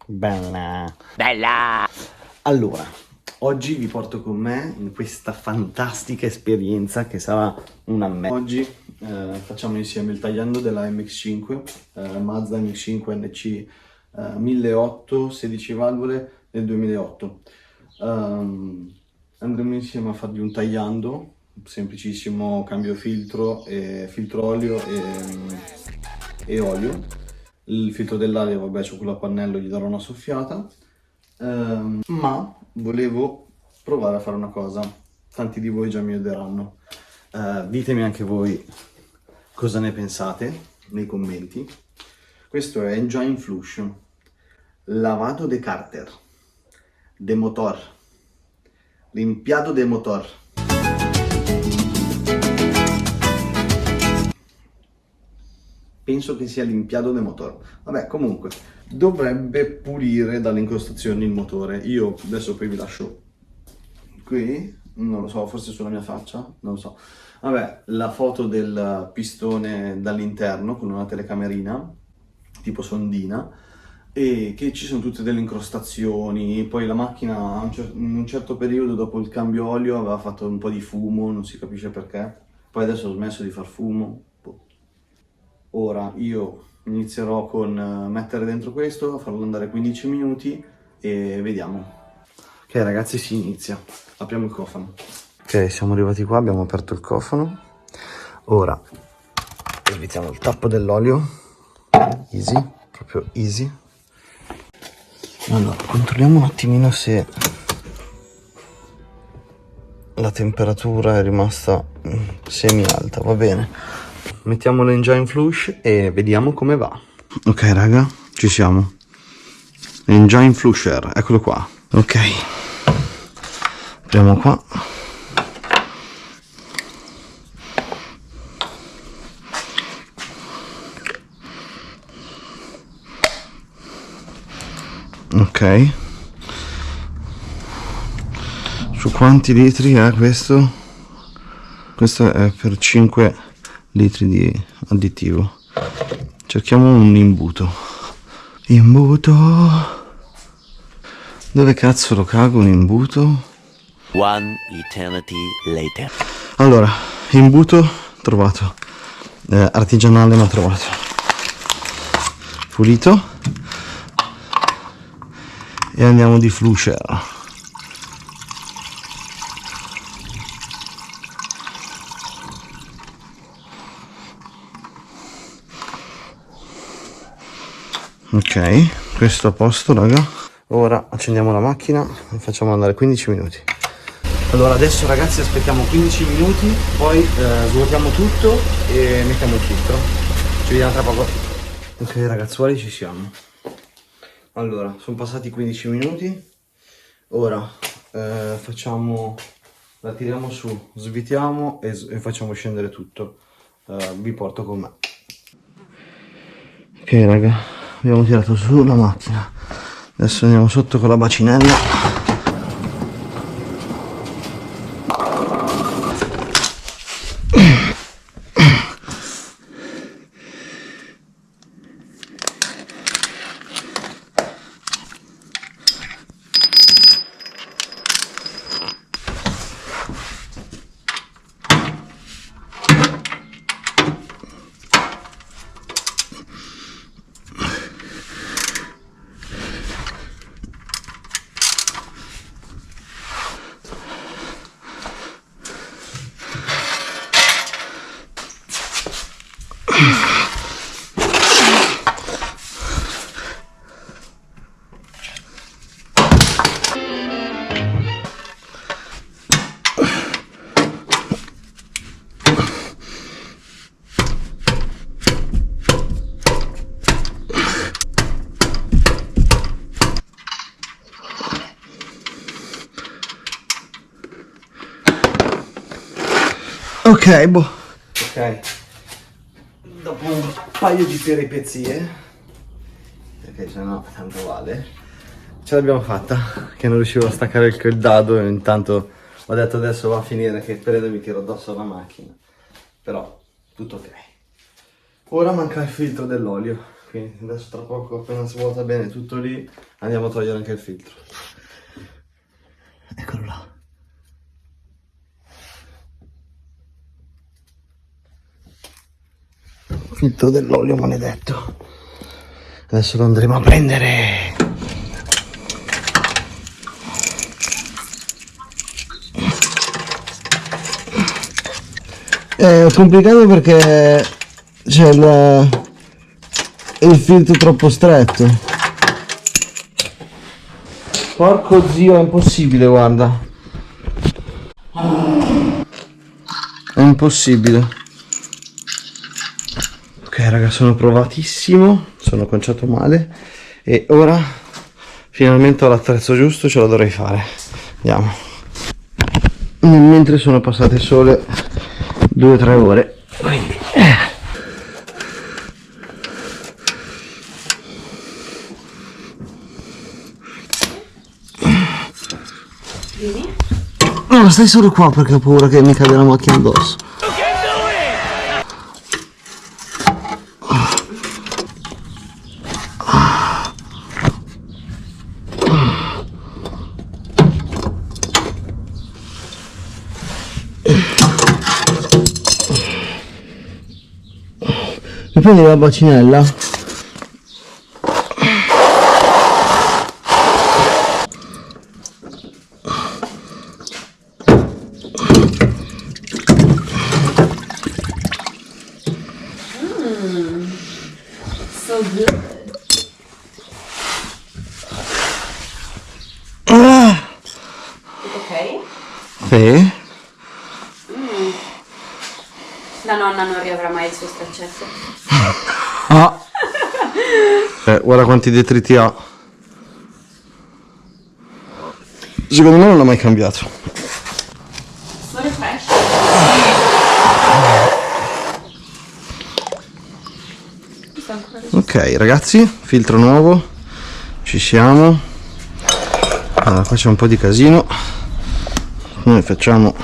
Bella. Bella! Allora, oggi vi porto con me in questa fantastica esperienza che sarà una Oggi facciamo insieme il tagliando della MX-5, Mazda MX-5 NC 1800, 16 valvole del 2008. Andremo insieme a fargli un tagliando, semplicissimo, cambio filtro, filtro olio e olio. Il filtro dell'aria, vabbè, c'ho quello a pannello, gli darò una soffiata. Ma volevo provare a fare una cosa. Tanti di voi già mi odieranno. Ditemi anche voi cosa ne pensate nei commenti. Questo è Engine Flush, lavado de carter, de motor, limpiado de motor. Penso che sia limpiado de motor. Vabbè, comunque, dovrebbe pulire dalle incrostazioni il motore. Io adesso poi vi lascio qui, non lo so, forse sulla mia faccia, non lo so. Vabbè, la foto del pistone dall'interno con una telecamerina, tipo sondina, e che ci sono tutte delle incrostazioni. Poi la macchina in un certo periodo dopo il cambio olio aveva fatto un po' di fumo, non si capisce perché. Poi adesso ho smesso di far fumo. Ora io inizierò con mettere dentro questo, farlo andare 15 minuti e vediamo. Ok ragazzi, si inizia. Apriamo il cofano. Ok, siamo arrivati qua, abbiamo aperto il cofano. Ora evitiamo il tappo dell'olio. Easy, proprio easy. Allora, controlliamo un attimino se la temperatura è rimasta semi alta, va bene. Mettiamo l'engine flush e vediamo come va. Ok raga, ci siamo. Engine flusher, eccolo qua. Ok, apriamo qua. Ok, su quanti litri è questo? Questo è per 5 litri di additivo. Cerchiamo un imbuto. Dove cazzo lo cago un imbuto? One eternity later. Allora, imbuto trovato. Artigianale ma trovato. Pulito. E andiamo di flusher. Ok, questo a posto raga. Ora accendiamo la macchina e facciamo andare 15 minuti. Allora adesso ragazzi aspettiamo 15 minuti, poi svuotiamo tutto e mettiamo il filtro. Ci vediamo tra poco. Ok ragazzuoli, ci siamo. Allora, sono passati 15 minuti. Ora facciamo, la tiriamo su, svitiamo e facciamo scendere tutto. Vi porto con me. Ok raga, abbiamo tirato su la macchina. Adesso andiamo sotto con la bacinella. Ok, boh. Ok. Dopo un paio di peripezie, perché sennò tanto vale, ce l'abbiamo fatta, che non riuscivo a staccare il dado e intanto ho detto adesso va a finire che prendo e mi tiro addosso alla macchina. Però tutto ok. Ora manca il filtro dell'olio, Quindi adesso tra poco, appena svuota bene tutto lì, andiamo a togliere anche il filtro. Eccolo là. Filtro dell'olio maledetto. Adesso lo andremo a prendere. È complicato perché c'è il filtro troppo stretto. Porco zio, è impossibile, guarda. È impossibile. Ok raga, sono provatissimo, sono conciato male e ora finalmente ho l'attrezzo giusto, ce lo dovrei fare. Andiamo. Mentre sono passate sole 2-3 ore, quindi no, stai solo qua perché ho paura che mi cade la macchina addosso. Mi prendi la bacinella? So good. Ok? Sì. La nonna non riavrà mai il suo straccetto. Ah. Guarda quanti detriti ha. Secondo me non l'ha mai cambiato. Sono fresh. Ok ragazzi, filtro nuovo, ci siamo. Allora qua c'è un po' di casino, noi facciamo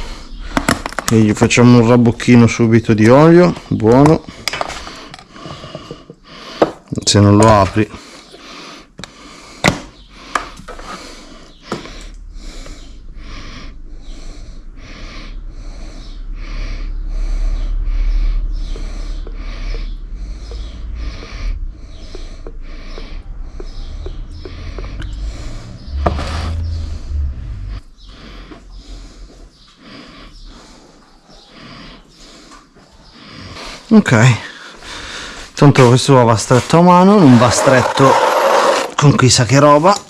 e gli facciamo un rabocchino subito di olio buono, se non lo apri ok. Tanto questo va stretto a mano, non va stretto con chissà che roba.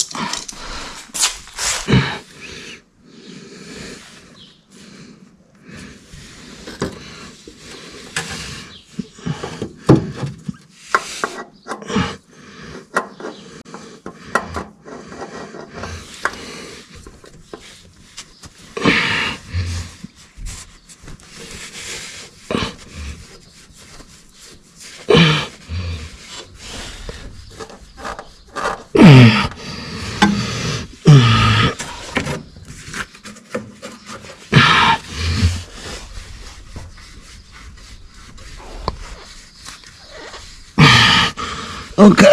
Ok.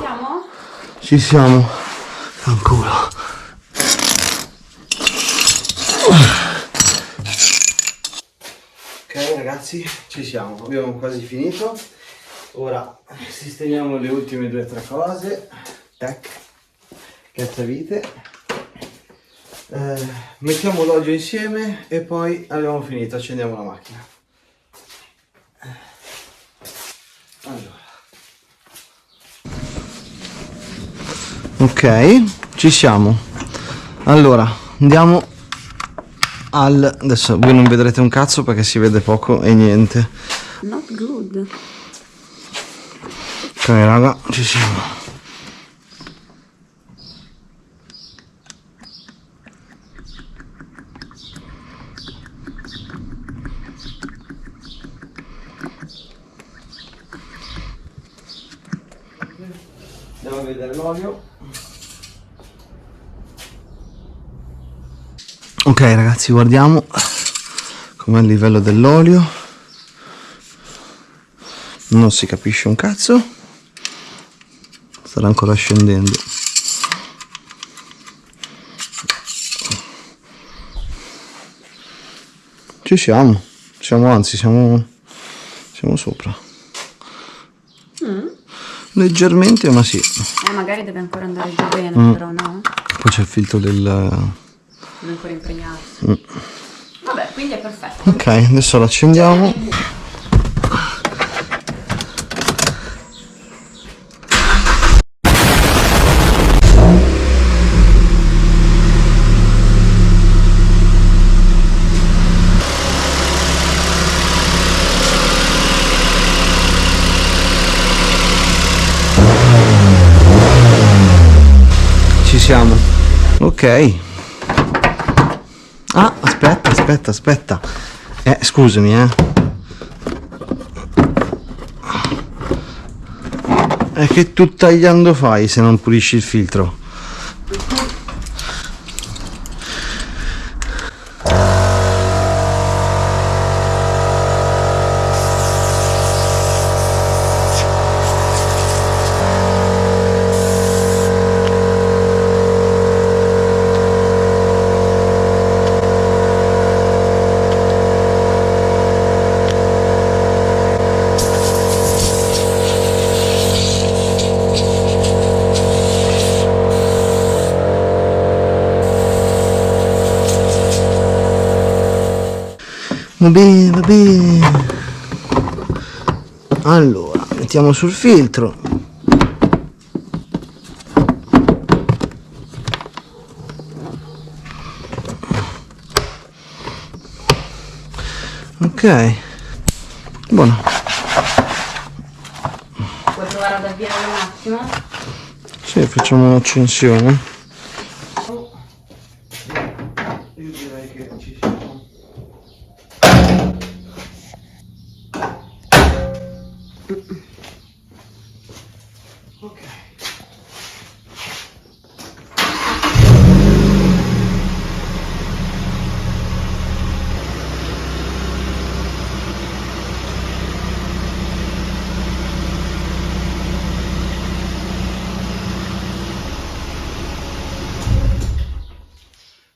Siamo? Ci siamo. Fanculo. Ok ragazzi, ci siamo. Abbiamo quasi finito. Ora sistemiamo le ultime 2-3 cose. Tac. Cazzavite. Mettiamo l'olio insieme e poi abbiamo finito. Accendiamo la macchina. Allora. Ok, ci siamo. Allora, andiamo adesso voi non vedrete un cazzo perché si vede poco e niente. Not good. Ok raga, ci siamo. Andiamo a vedere l'olio. Ok ragazzi, guardiamo com'è il livello dell'olio. Non si capisce un cazzo. Starà ancora scendendo. Ci siamo. Anzi, siamo sopra. Leggermente, ma sì. Magari deve ancora andare giù bene, però no? Poi c'è il filtro del... Deve ancora impregnarsi. Vabbè, quindi è perfetto. Ok, adesso lo accendiamo. Ci siamo. Ok. Ah, aspetta. Scusami, E che tu tagliando fai se non pulisci il filtro? Va bene. Allora, mettiamo sul filtro. Ok. Buono. Puoi provare ad avviare un attimo? Sì, facciamo un'accensione. Io direi che ci siamo. Ok.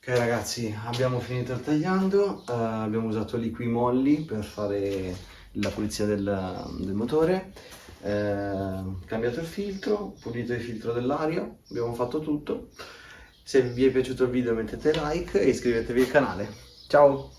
Ok ragazzi, abbiamo finito tagliando, abbiamo usato liquimolli per fare la pulizia del motore, cambiato il filtro, pulito il filtro dell'aria, abbiamo fatto tutto. Se vi è piaciuto il video mettete like e iscrivetevi al canale. Ciao!